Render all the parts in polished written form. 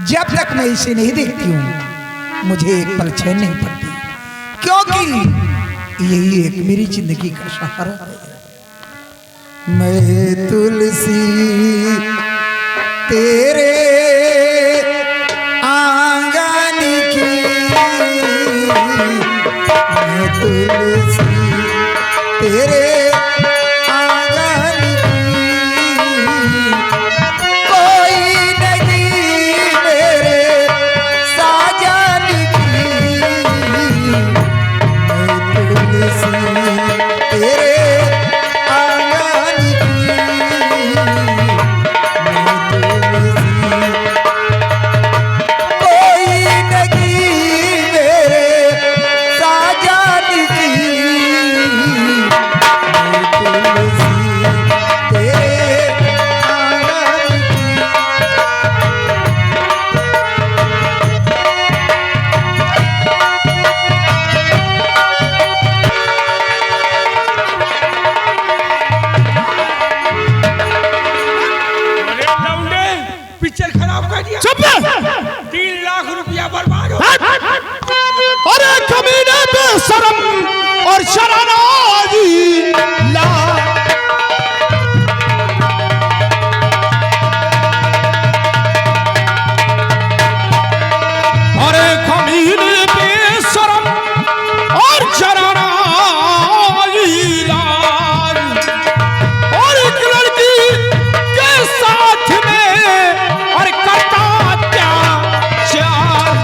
जब तक मैं इसे नहीं देखती हूँ मुझे एक पल चैन नहीं पड़ती, क्योंकि यही एक मेरी जिंदगी का सहारा है। मैं तुलसी तेरे आंगन की, मैं तुलसी तेरे आंगन की, कोई नहीं मेरे साजन की, मैं तुलसी तेरे आंगन की, मैं तुलसी कोई नहीं मेरे साजन की, मैं तुलसी तेरे आंगन की। अरे लौंडे, पिक्चर खराब कर दिया। चुप रह। 3 लाख रुपया बर्बाद हो। अरे कमीने बेशरम और शरानाजी ला। अरे कमीने बेशरम और शरानाजी ला, और एक लड़की के साथ में और करता अत्याचार।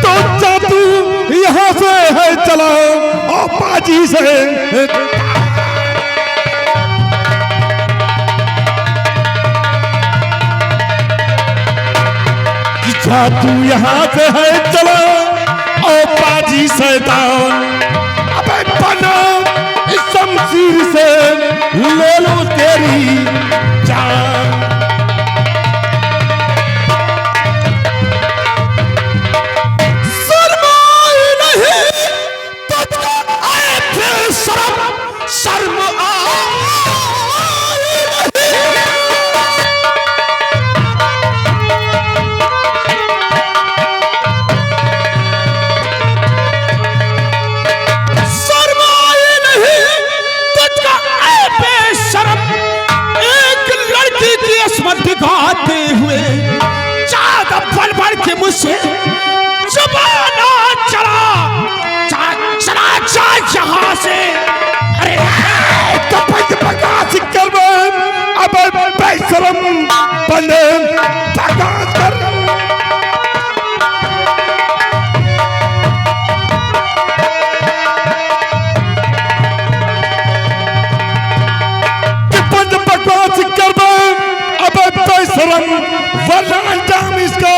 तो जादू यहाँ से है चला और बाजी से जादू यहाँ से है चला और बाजी शैतान। अबे बना इस शमशीर से ले लो तेरी जान। शर्माई नहीं तुझको आए थे शर्म, शर्म आई नहीं। शर्माई नहीं तुझको आए बेशरम, एक लड़की की अस्मत दिखाते हुए ज्यादा बढ़ बढ़ के मुझसे जुबाना चला चला जा यहाँ से। अरे तो बकवास कर अब बेशरम बने बकवास कर। बंद बकवास कर अब बेशरम, वरना अंजाम इसका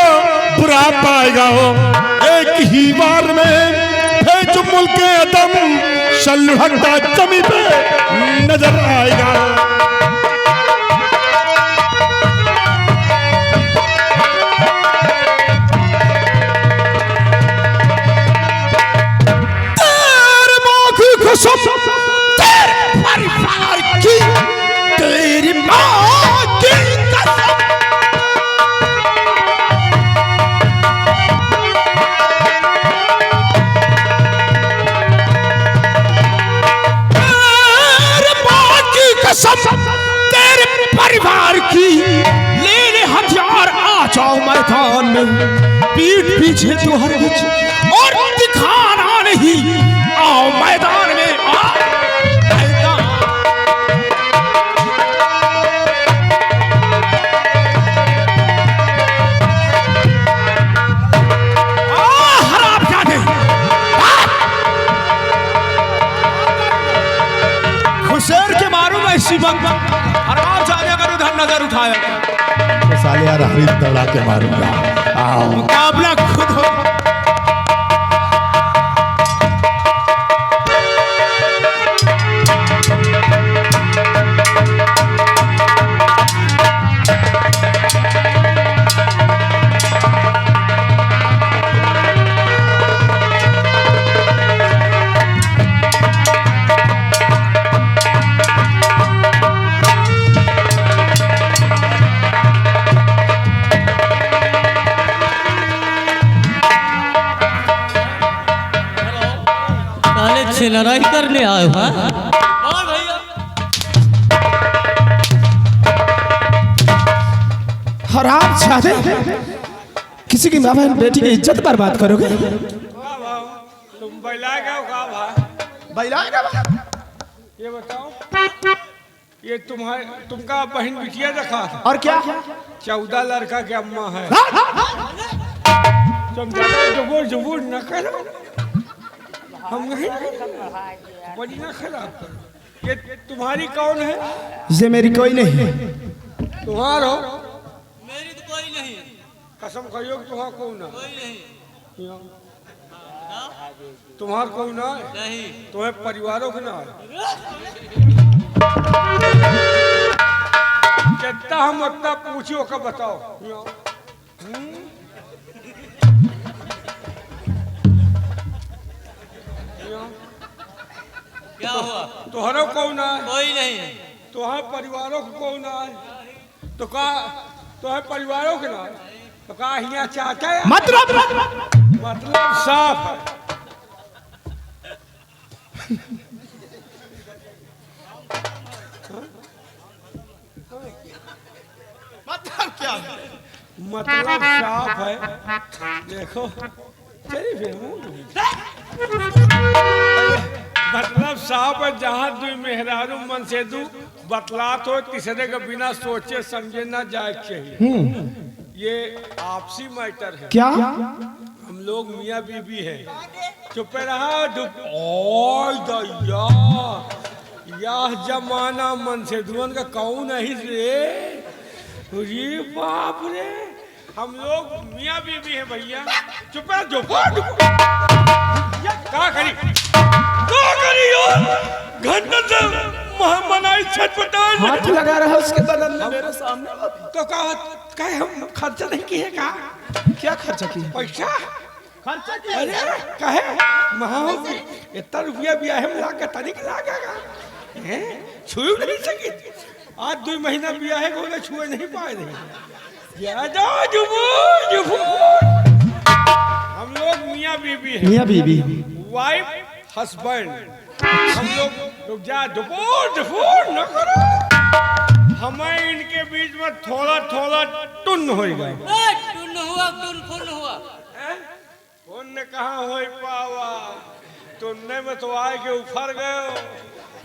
बुरा पाएगा। हो एक ही बार में भेज मुल्क अदम शल्हटा जमी पे नजर आएगा। तेरे माँ की कसम, तेरे परिवार की, तेरी माँ की कसम। तेरे माँ की कसम, तेरे परिवार की, लेने हथियार आ जाओ मैदान में, पीठ पीछे तो हर कुछ और दिखाना नहीं। आओ मैदान में, आओ मैदान। हरामजादे, खुशेर के मारू मैं इसी वक्त हरामजादे अगर उधर नजर उठाया तो साले यार हरी दौड़ा के मारूंगा। आओ मुकाबला खुद हो। लड़ाई करने आए हो हाँ? और भैया हराम जादे, किसी की माँ बहन बेटी की इज्जत बर्बाद करोगे? तुम बैला गए हो का भाई? बैलाएगा? ये बताओ, ये तुमका बहन बिटिया रखा था? और क्या? 14 लड़का के अम्मा है। तुम जबूर जबूर न करो, हम नहीं बड़ी ना खराब करो। ये तुम्हारी कौन है? ये मेरी कोई नहीं। तुम्हार हो? मेरी तो कोई नहीं। कसम कहियो कि तुम्हारा कौन है? कोई नहीं। तुम्हार कौन है? नहीं। तुम्हें परिवारों के ना है? कितना हम उतना पूछियो का बताओ। क्या हुआ? तुहरो कौन है? कोई नहीं। तुहार परिवारों को कौन है? तो का तुहे परिवारों के ना? तो का हिया चाहता है? मतलब साफ है। मतलब क्या है? मतलब साफ है। देखो चलिए फिर मतलब साफ है। जहाँ दू मेहरारू मन से दू बतलात हो, तीसरे के बिना सोचे समझे ना जाए चाहिए। ये आपसी मैटर है। क्या? हम लोग मियाँ बीबी है। चुप रहा। ओय दैया, यह जमाना मन से दुवन का कौन है रे? अरे बाप रे, हम लोग मियाँ बीबी है भैया। चुप रहा। जो क्या करी घंटा से मनाई छटपटाई हाथ लगा रहा है उसके बदन में मेरे सामने। तो कहा हम खर्चा नहीं किए का? क्या खर्चा किया? पैसा खर्चा किया? अरे कहे महा इतना रुपया भी है मिला के तनिक लागेगा। छू नहीं सकी। आज 2 महीना बिया है को छुए नहीं पाए नहीं। हम लोग मियाँ बीबी है। मियाँ बीबी, वाइफ हस्बैंड। हम लोग रुक जा, दुपूर न करो। हमें इनके बीच में थोड़ा थोड़ा टुन होएगा। टुन हुआ, टुन फुन हुआ। पुण्य कहाँ हो पावा? तुमने में तो आए के उफर गए।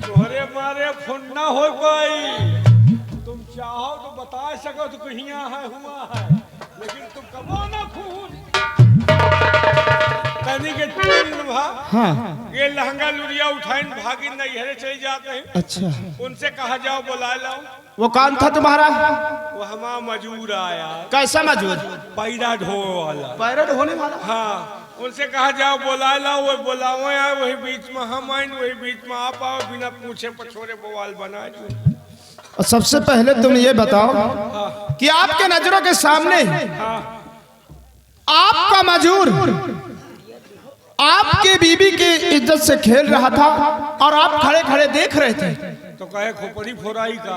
तोहरे मारे फुन ना हो पाई। तुम चाहो तो बता सको तो कहीं है हुआ है, लेकिन तुम कबो ना खून तनी के हाँ। ये लहंगा लुरिया उठाइन भागी नहीं हरे चले जाते हैं। अच्छा, उनसे कहा जाओ बुला लाओ। वो कौन था तुम्हारा? वो हमारा मजूर आया। कैसा मजूर? पैरा ढो वाला। पैरा ढोने वाला? हाँ, उनसे कहा जाओ बुला लाओ। वो बुलाओ आए, वही बीच में हम आए, वही बीच में आप आओ, बिना पूछे पछोरे बवाल बनाए। और सबसे पहले तुम ये बताओ कि आपके नजरों के सामने आपका मजूर आपके बीबी की इज्जत से खेल रहा था और आप खड़े खड़े देख रहे थे। तो कहे खोपड़ी फोराई का।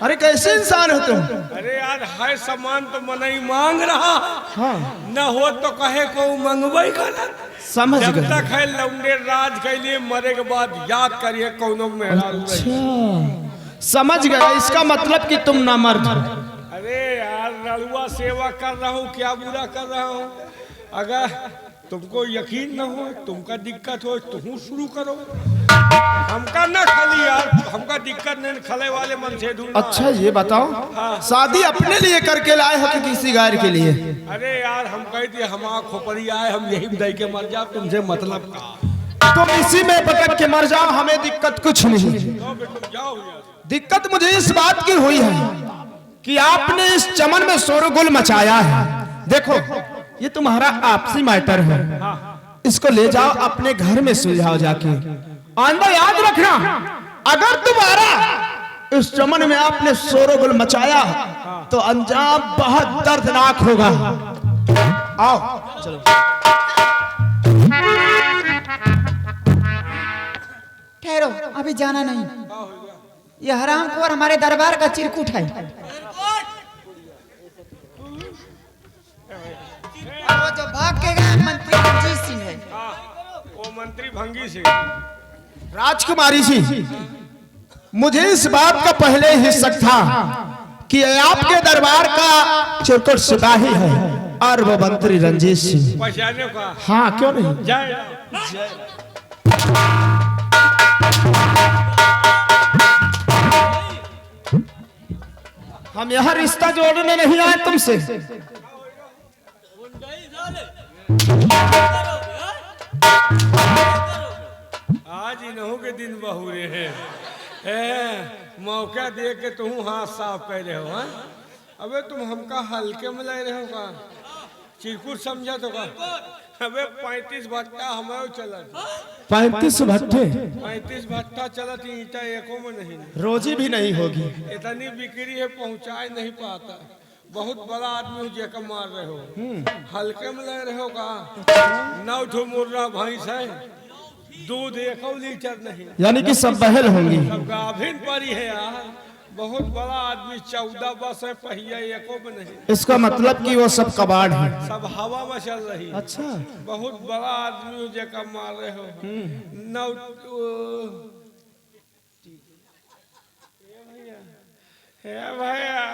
अरे कैसे इंसान हो तुम? अरे यार है सामान तो मन ही मांग रहा। हाँ। न हो तो कहे को मंगवाई का। समझ जब गए। तक है लौंडे राज के लिए मरे के बाद याद करिए कौनो मेहरारू रही। अच्छा, समझ गया। इसका मतलब कि तुम ना मर्द। अरे यार रड़ुआ सेवा कर रहा हूँ, क्या बुरा कर रहा हूँ? अगर तुमको यकीन न हो, तुमका दिक्कत हो, तुम शुरू करो। हमका ना खाली यार, हमका दिक्कत नहीं खले वाले मन से ढूंढना। अच्छा ये बताओ, शादी अपने लिए करके लाए हो कि किसी गैर के लिए? अरे यार हम कह दिए हमारा खोपड़ी आए, हम यही दे के मर जाओ, तुमसे मतलब का। तुम इसी में भटक के मर जाओ, हमें दिक्कत कुछ नहीं। जाओ यार। दिक्कत मुझे इस बात की हुई है कि आपने इस चमन में शोरगुल मचाया है। देखो ये तुम्हारा आपसी मैटर है, इसको ले जाओ अपने घर में सुलझाओ जाके। आंदा याद रखना, अगर तुम्हारा इस चमन में आपने शोरगुल मचाया तो अंजाम बहुत दर्दनाक होगा। आओ चलो। ठहरो, अभी जाना नहीं। ये हरामखोर हमारे दरबार का चिरकुट है। वो जो भाग के गए मंत्री भंगी सिंह है। वो मंत्री भंगी सिंह। राजकुमारी जी, मुझे इस बात का पहले ही शक था कि आपके दरबार का चिरकुट सिपाही है और वो मंत्री रंजीत सिंह। पहचाने का? हाँ, क्यों नहीं। जय हम यहाँ रिश्ता जोड़ने नहीं आए तुमसे। गुंडाई साले करोगे, आज इन्हों के दिन बहुरे हैं। मौका दे के तुम हाथ साफ कर रहे हो। हाँ? अबे तुम हमका हल्के में ले रहे हो का? चिरकुट समझा तो का? अबे 35 भट्टा हमारे चलत। 35 भट्टे 35 भट्टा चलत, ईटा एको में नहीं। रोजी भी नहीं होगी। इतनी बिक्री है, पहुंचाए नहीं पाता। बहुत बड़ा आदमी हो जेका मार रहे हो। हल्के में ले रहे हो का? 9 ठो मुर्रा भैंस है, दूध 1 लीटर नहीं। यानी कि सब बहल होंगी। सब गाभिन परी है यार। बहुत बड़ा आदमी, 14 बस है, पहिया एको में नहीं। इसका मतलब कि वो सब कबाड़ है। सब हवा में चल रही। अच्छा, बहुत बड़ा आदमी हो जेका मार रहे हो। 9 हे भैया,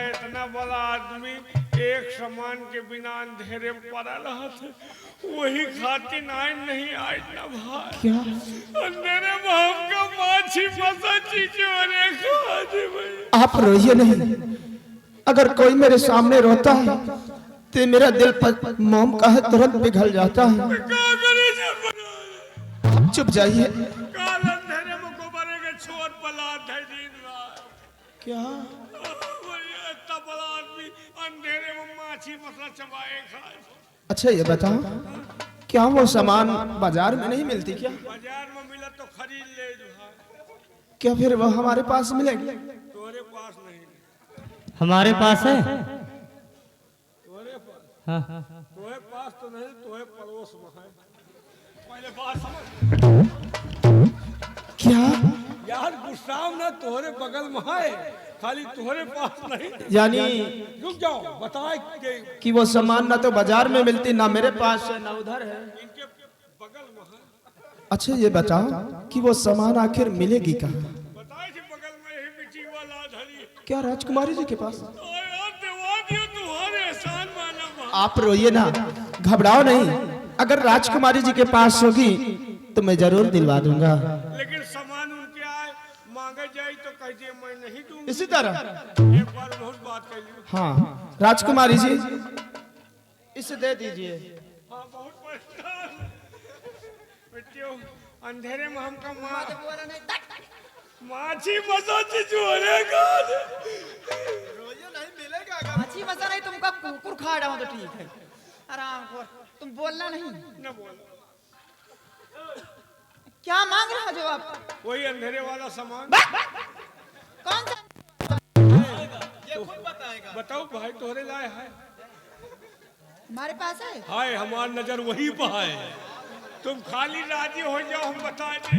इतना बड़ा आदमी एक सामान के बिना अंधेरे में पड़ा रहा था। वही खातिर नहीं आए ना भाई। क्या अंधेरे में हमका माछी फंसा चीजों खा दे भाई। आप रोइए नहीं। अगर कोई मेरे सामने रोता है तो मेरा दिल पर मोम का है तुरंत पिघल जाता है। चुप जाइए। काल अंधेरे में गोबरे के छोर पलात है दिन रात। क्या भैया, इतना बड़ा आदमी अंधेरे में माछी मसला चबाए खाए। अच्छा ये बताओ, क्या वो सामान बाजार में नहीं मिलती क्या? बाजार में मिला तो खरीद ले जो है। क्या फिर वो हमारे पास मिलेगी? तोरे पास नहीं। हमारे पास है। तोरे पास हाँ। तोरे पास तो नहीं, तोरे पड़ोस में है। पहले बात समझ। क्या यार गुस्साव ना, तोरे बगल में है, खाली तोरे पास नहीं। यानी रुक जाओ, बताए कि वो सामान ना तो बाजार में मिलती, ना मेरे पास है, ना उधर है। इनके बगल में है। अच्छा ये बताओ कि वो सामान आखिर मिलेगी कहाँ? बताए थे बगल में ही मिट्टी वाला धरी। क्या राजकुमारी जी के पास? यार देवा दियो, तुम्हारे एहसान माना। आप रोइए ना, घबराओ नहीं। अगर राजकुमारी जी के पास होगी तो मैं जरूर दिलवा दूंगा। लेकिन सामान उनके आए मांगे जाए तो कहिए मैं नहीं दूंगा। इसी तरह एक बार बहुत बात कर ली। हाँ राजकुमारी जी, इसे दे दीजिए। हाँ, बहुत परेशान बेटियों, अंधेरे में हमका माछी मसा चोरेगा। अच्छी मजा नहीं, तुमका कुकुर खा रहा हूं तो ठीक है। आराम कर, तुम बोलना नहीं। न बोलो, क्या मांग रहा हो आप? वही अंधेरे वाला सामान। कौन सा? बताओ भाई, तोरे लाए है? हमारे पास है। हाय, हमार नजर वही पर है। तुम खाली राजी हो जाओ, हम बता दे।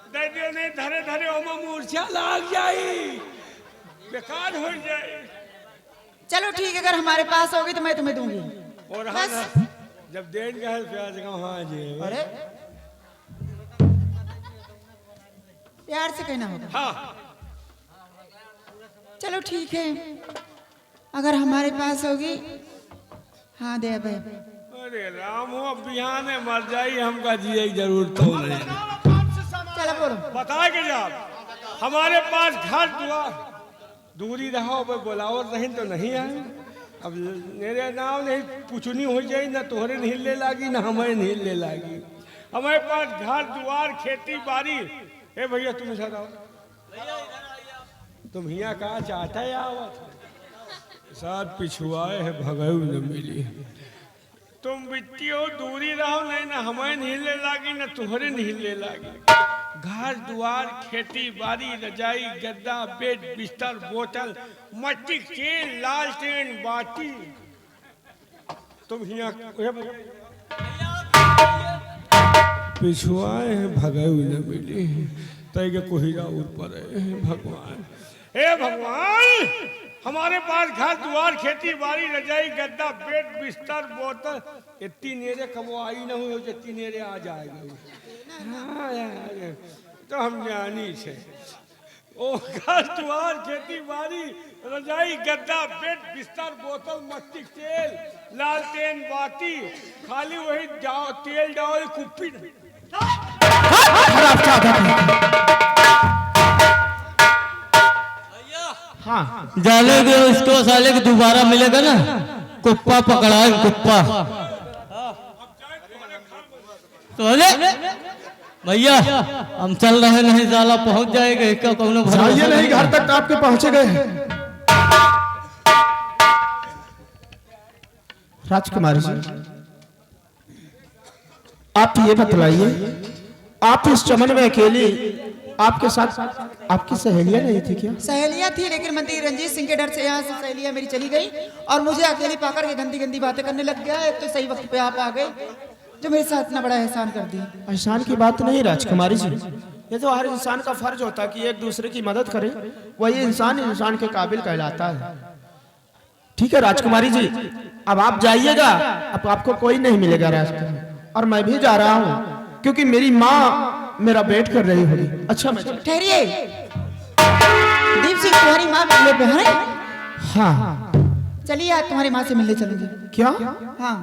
दे दियो नहीं, धरे धरे ओमा मूर्छा लाग जाई, बेकार हो जाए। चलो ठीक है, अगर हमारे पास होगी तो मैं तुम्हें दूंगी। और हाँ बस। ना, जब देन गहल प्याज का हाँ जी। अरे प्यार से कहना होगा। हाँ, चलो ठीक है, अगर हमारे पास होगी। हाँ दे भाई। अरे राम हो, अब बिहान मर जाई, हमका जिये जरूरत तो नहीं। चलो बोलो। बताए कि जब हमारे पास घर द्वार दूरी रहो, बोलावर नहीं तो नहीं आए। अब मेरे नाम नहीं पूछनी हो जाए, ना तोहरे नहीं ले लागी, ना हमें नहीं ले लागी। हमारे पास घर द्वार, खेती बाड़ी। ए भैया तुम इधर आओ। तुम हिया कहा चाहता है आवत साथ पिछुआए है, भगऊ न मिली। तुम बिट्टी हो, दूरी रहो, नहीं ना हमें नहीं ले लागी, ना तुहरे नहीं ले लागी। घर द्वार, खेती बाड़ी, रजाई, गद्दा, बेड, बिस्तर, बोतल, मट्टी के लालटेन, बाटी। तुम हिया पिछुआए हैं, भगऊ न मिली। तय के कोहिरा ऊपर है। भगवान, हे भगवान, हमारे पास घर द्वार, खेती बाड़ी, रजाई, गद्दा, बेड, बिस्तर, बोतल। इतनी नेरे कब आई ना हुई, जितनी नेरे आ जाएगा। हाँ यार, तो हम ज्ञानी छे। ओ घर द्वार खेती बाड़ी रजाई गद्दा बेड बिस्तर बोतल मस्तिक तेल लालटेन बाती खाली वही जाओ तेल डाल कुप्पी खराब क्या आदत है? हाँ जालेगे उसको साले के दोबारा मिलेगा ना, कुप्पा पकड़ा है कुप्पा। तो भैया हम चल रहे नहीं, साला पहुंच जाएगा क्या कौनो जाइए नहीं, घर तक आपके पहुंचे गए। राजकुमारी जी, आप ये बतलाइए, आप इस चमन में अकेली, आपके साथ आपकी सहेलियां नहीं थी क्या? सहेलियां थी, लेकिन मंत्री रंजीत सिंह के डर से यहाँ से सहेलियां मेरी चली गई और मुझे अकेली पाकर के गंदी गंदी बातें करने लग गया। एक तो सही वक्त पे आप आ गए जो मेरे साथ इतना बड़ा एहसान कर दिया। एहसान की बात नहीं राजकुमारी जी, ये तो हर इंसान का फर्ज होता है कि एक दूसरे की मदद करे, वही इंसान इंसान के काबिल कहलाता है। ठीक है राजकुमारी जी, अब आप जाइएगा, अब आपको कोई नहीं मिलेगा रास्ते में, और मैं भी जा रहा हूँ क्योंकि मेरी माँ मेरा वेट कर रही होगी। अच्छा मैं ठहरिए, दीप सिंह तुम्हारी माँ मिलने पे है? हाँ चलिए आज तुम्हारी माँ से मिलने चलेंगे। क्या? हाँ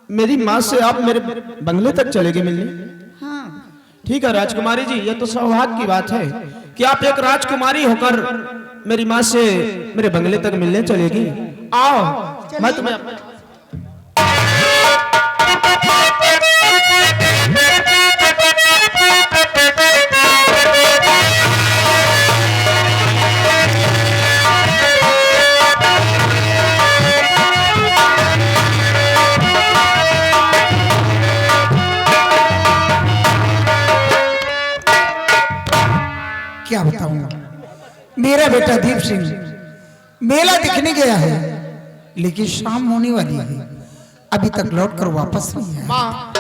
मेरी माँ से आप मेरे बंगले तक चलेंगे मिलने? हाँ ठीक है राजकुमारी जी, ये तो सौभाग्य की बात है कि आप एक राजकुमारी होकर मेरी माँ से मेरे बंगले तक मिलने चलेगी। आओ मैं तुम्हें क्या बताऊं, मेरा बेटा दीप सिंह मेला दिखने गया है, लेकिन शाम होने वाली है, अभी तक लौट कर वापस नहीं आया। माँ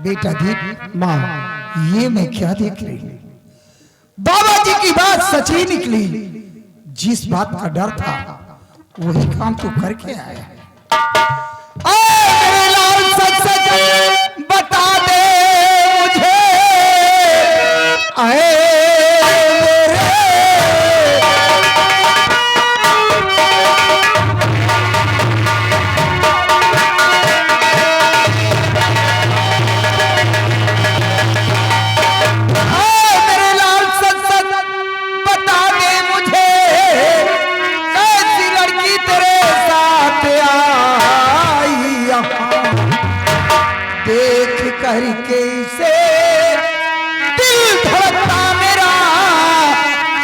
बेटा दीप, माँ ये मैं क्या देख रही हूँ? बाबा जी की बात सच्ची निकली, जिस बात का डर था वही काम तो करके आया है। मेरे लाल सच सच बता दे मुझे, आए मेरे लाल सच सच बता दे मुझे, कैसी लड़की तेरे साथ आई यहाँ, देख करके इसे दिल धड़कता मेरा,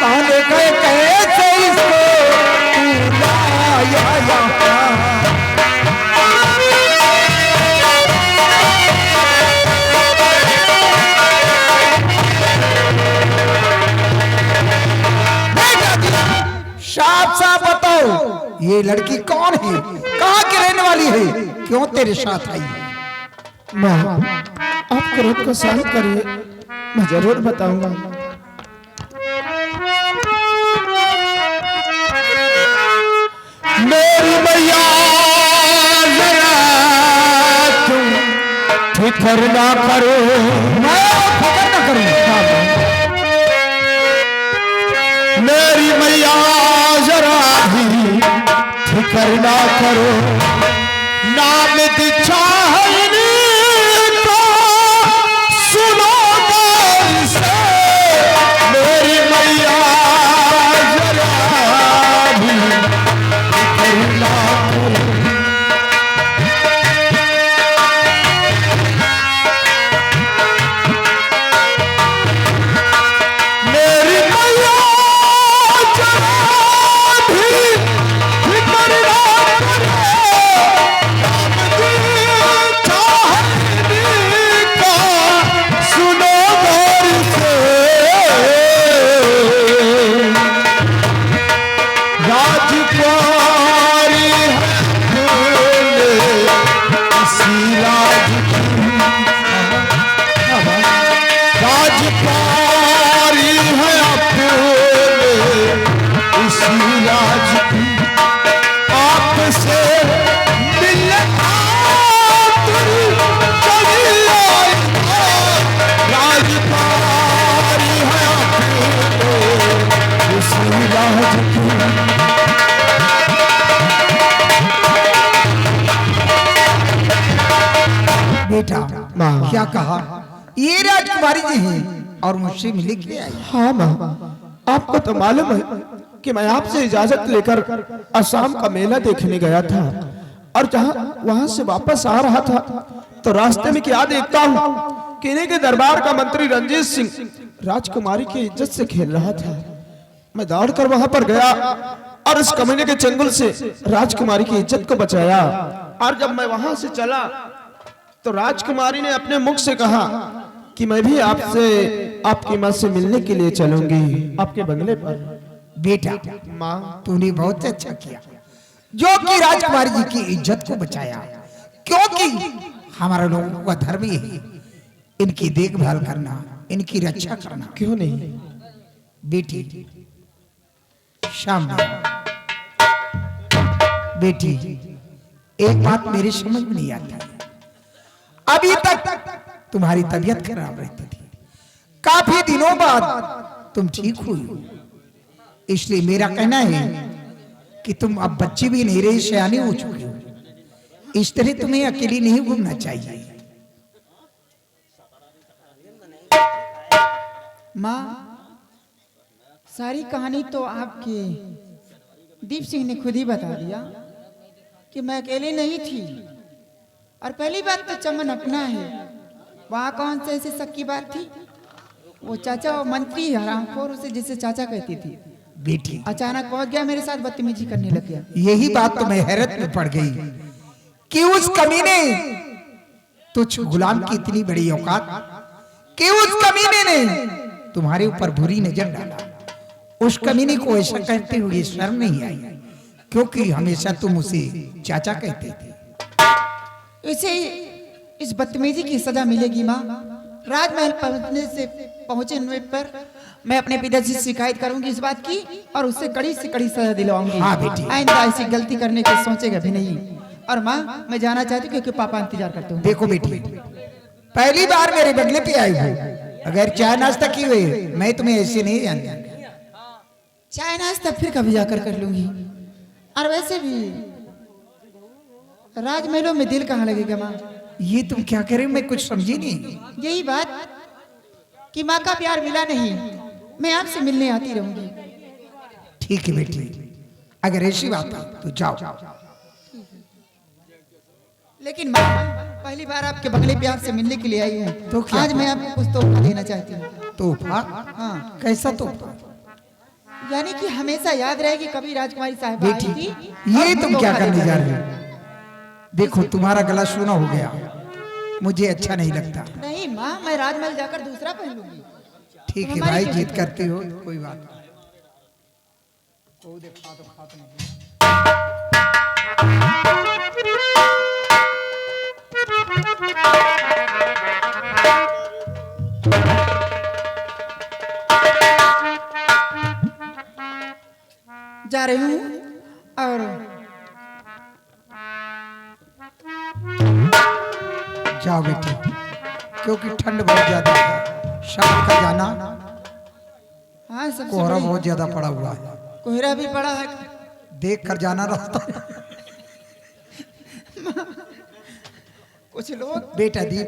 कहने गए कैसे इसको तू लाया यहाँ। साफ साफ बताओ, ये लड़की कौन है, कहाँ की रहने वाली है, क्यों तेरे साथ आई है? माँ आप क्रोध को शांत करिए, मैं जरूर बताऊंगा। मेरी मैया जरा तुम फिक्र ना करो, मैं फिक्र न करूं। मेरी मैया जरा भी फिक्र ना करो, नाम दीक्षा का सुनो गौर से, मेरी मैया जरा भी फिक्र ना करो। मेरी मैया जरा भी फिक्र ना करो, नाम बेटा माँ। क्या कहा? ये राजकुमारी जी हैं और मुझसे मिले के आई। हाँ माँ, आपको तो मालूम है कि मैं आपसे इजाजत लेकर असम का मेला देखने गया था और जहाँ वहां से वापस आ रहा था तो रास्ते में क्या देखता हूँ, किले के दरबार का मंत्री रंजीत सिंह राजकुमारी की इज्जत से खेल रहा था। मैं दौड़कर वहां पर गया और इस कमीने के चंगुल से राजकुमारी की इज्जत को बचाया। और जब मैं वहां से चला तो राजकुमारी ने अपने मुख से कहा कि मैं भी आपसे आपकी माँ से मिलने के लिए चलूंगी आपके बंगले पर। बेटा माँ, तूने बहुत अच्छा किया जो कि राजकुमारी जी की इज्जत को बचाया, क्योंकि हमारे लोगों का धर्म ही है इनकी देखभाल करना, इनकी रक्षा करना। क्यों नहीं? बेटी शाम बेटी, एक बात मेरी समझ में नहीं आती, अभी तक तुम्हारी तबीयत खराब रहती थी, काफी दिनों बाद तुम ठीक हुई हो, इसलिए मेरा कहना है कि तुम अब बच्ची भी नहीं रही, सयानी हो चुकी हो, इस तरह तुम्हें अकेली नहीं घूमना चाहिए। माँ, सारी कहानी तो आपके दीप सिंह ने खुद ही बता दिया कि मैं अकेली नहीं थी। और पहली बात तो चमन अपना है, वहाँ कौन से ऐसी शक की बात थी? वो चाचा वो मंत्री हरामखोर उसे जिसे चाचा कहती थी, बेटी अचानक पहुंच गया मेरे साथ बदतमीजी करने लग गया। यही बात तो मैं हैरत में पड़ गई कि उस कमीने तुझ गुलाम की इतनी बड़ी औकात कि उस कमीने ने तुम्हारे ऊपर बुरी नजर डाला। उस कमीने को ऐसा कहते हुए शर्म नहीं आई, क्योंकि हमेशा तुम उसे चाचा कहते थे। इसे इस बदतमीजी की सजा मिलेगी माँ। राजमहल पहुंचने पर मैं अपने पिताजी से शिकायत करूंगी इस बात की और उससे कड़ी से कड़ी सजा दिलवाऊंगी। हाँ बेटी। आइंदा ऐसी गलती करने की सोचेगा भी नहीं। और माँ, मैं जाना चाहती हूँ क्योंकि पापा इंतजार करते हैं। देखो बेटी, पहली बार मेरे बंगले पे आई हो, अगर चाय नाश्ता की हुई मैं तुम्हें ऐसे नहीं जानता। चाय नाश्ता फिर कभी जाकर कर लूंगी। और वैसे भी राजमहलों में दिल कहाँ लगेगा माँ? ये तुम क्या कह रहे हो, मैं कुछ समझी नहीं। यही बात कि माँ का प्यार मिला नहीं, मैं आपसे मिलने आती रहूंगी। ठीक है बेटी, अगर ऐसी बात है तो जाओ। लेकिन माँ, पहली बार आपके बंगले पे आपसे मिलने के लिए आई हूँ, तो क्या? आज मैं आपको कुछ तोहफा देना चाहती हूँ। तोहफा? हाँ, कैसा तोहफा? यानी कि हमेशा याद रहेगी कभी राजकुमारी साहब बेटी, आई थी। ये तुम क्या करने जा रहे हो? देखो तुम्हारा गला सूना हो गया, मुझे अच्छा नहीं लगता। नहीं माँ, मैं राजमहल जाकर दूसरा पहन लूंगी। ठीक है हमारी भाई, क्या जीत करते हो, कोई बात नहीं। जा रही हूँ और जाओ बेटी, क्योंकि ठंड बहुत ज्यादा है, शाम का जाना, हाँ सबसे कोहरा बड़ी बहुत ज्यादा पड़ा हुआ है, कोहरा भी पड़ा है। देख कर जाना रास्ता। कुछ लोग बेटा दीप,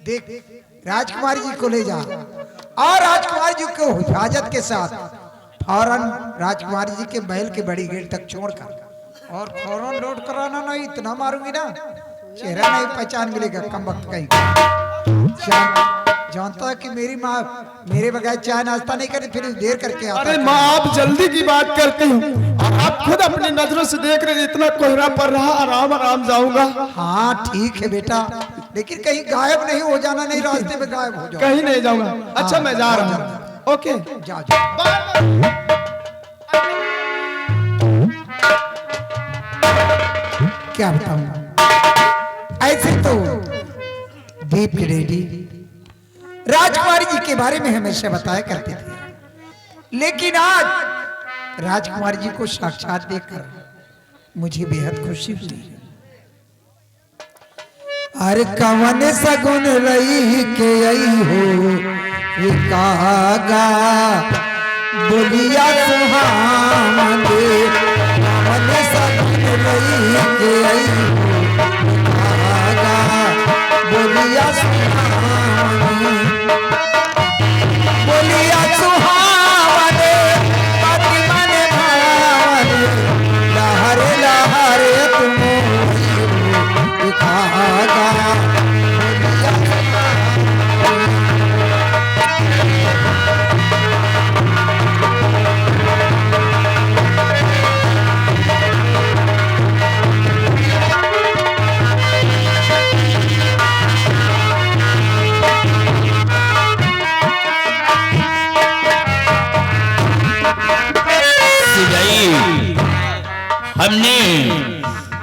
देख राजकुमारी जी को ले जा और राजकुमारी जी को हिफाजत के साथ फौरन राजकुमारी जी के महल के बड़ी गेट तक छोड़कर और फौरन लोड कराना। नहीं इतना मारूंगी ना, चेहरा नहीं पहचान मिलेगा कम वक्त कहीं। जानता है कि मेरी माँ मेरे बगैर चाय नाश्ता नहीं करती, फिर देर करके आता। अरे माँ, आप जल्दी की बात करते हो और आप खुद अपनी नजरों से देख रहे इतना कोहरा पड़ रहा, आराम आराम जाऊंगा। हाँ ठीक है बेटा, लेकिन कहीं गायब नहीं हो जाना, नहीं रास्ते में गायब हो जाओ। कहीं नहीं जाऊंगा। अच्छा मैं जा रहा हूँ। ओके, जा जा। क्या बताऊं, ऐसे तो दीप के डैडी राजकुमारी जी के बारे में हमेशा बताया करते थे, लेकिन आज राजकुमारी जी को साक्षात देखकर मुझे बेहद खुशी हुई। अरे कवन सगुन रही के आई हो ये कागा बोलिया सुहावन दे, कवन सगुन रही के आई हो ये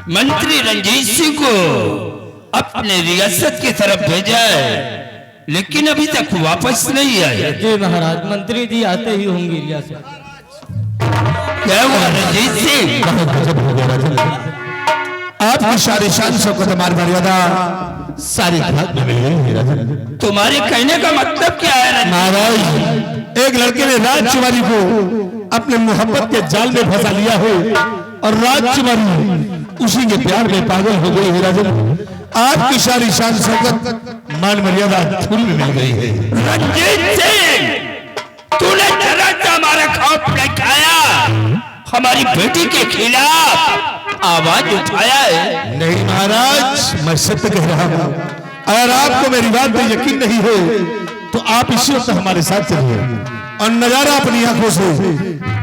मंत्री रंजीत सिंह को अपने रियासत की तरफ भेजा है, लेकिन अभी तक वापस नहीं आए। जी महाराज, मंत्री जी आते ही होंगे रियासत। क्या हुआ रंजीत सिंह? आपकी सारी शान शौकत हमारी मर्यादा सारी खाक में मिल गई है राजन। तुम्हारे कहने का मतलब क्या है रंजीत? महाराज, एक लड़के ने राजकुमारी को अपने मोहब्बत के जाल में फंसा लिया हो और राजकुमारी उसी के प्यार में पागल हो गई है राजन। आपकी सारी शान शौकत मान मर्यादा धूल में मिल गई है। रंजीत सिंह, तूने जरा सा हमारा खौफ दिखाया, हमारी बेटी के खिलाफ आवाज उठाया है। नहीं महाराज, मैं सत्य कह रहा हूँ। अगर आपको मेरी बात पे यकीन नहीं है तो आप इसी वक्त हमारे साथ चलिए और नजारा अपनी आंखों से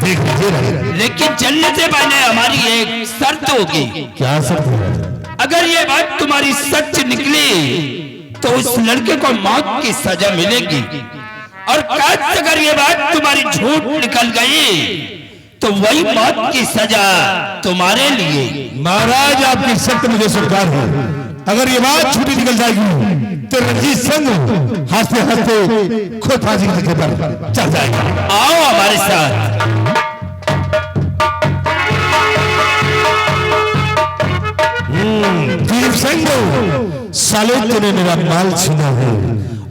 देख लीजिए। लेकिन चलने से पहले हमारी एक शर्त होगी। क्या शर्त है? अगर ये बात तुम्हारी सच निकली तो उस लड़के को मौत की सजा मिलेगी, और काश अगर ये बात तुम्हारी झूठ निकल गई तो वही मौत की सजा तुम्हारे लिए। महाराज, आपकी शर्त मुझे स्वीकार है। अगर ये बात छूटी निकल जाएगी तो रंजीत सिंह हंसते हंसते खुद फांसी की जगह पर चल जाएगा। आओ हमारे साथ। दीप सिंह, साले तूने मेरा माल छीना है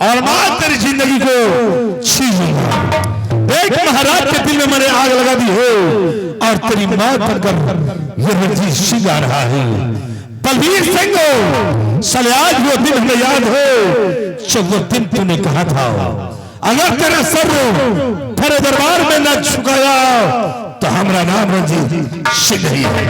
और मैं तेरी जिंदगी को छीन लूंगा। एक महाराज के दिल में मैंने आग लगा दी है और तेरी मौत बनकर यह रंजीत सिंह आ रहा है। बलबीर सिंह, साले आज वो दिन हमें याद है जो वो दिन तूने कहा था अगर तेरा सर तेरे दरबार में न झुकाया तो हमारा नाम रंजीत सिंह ही है।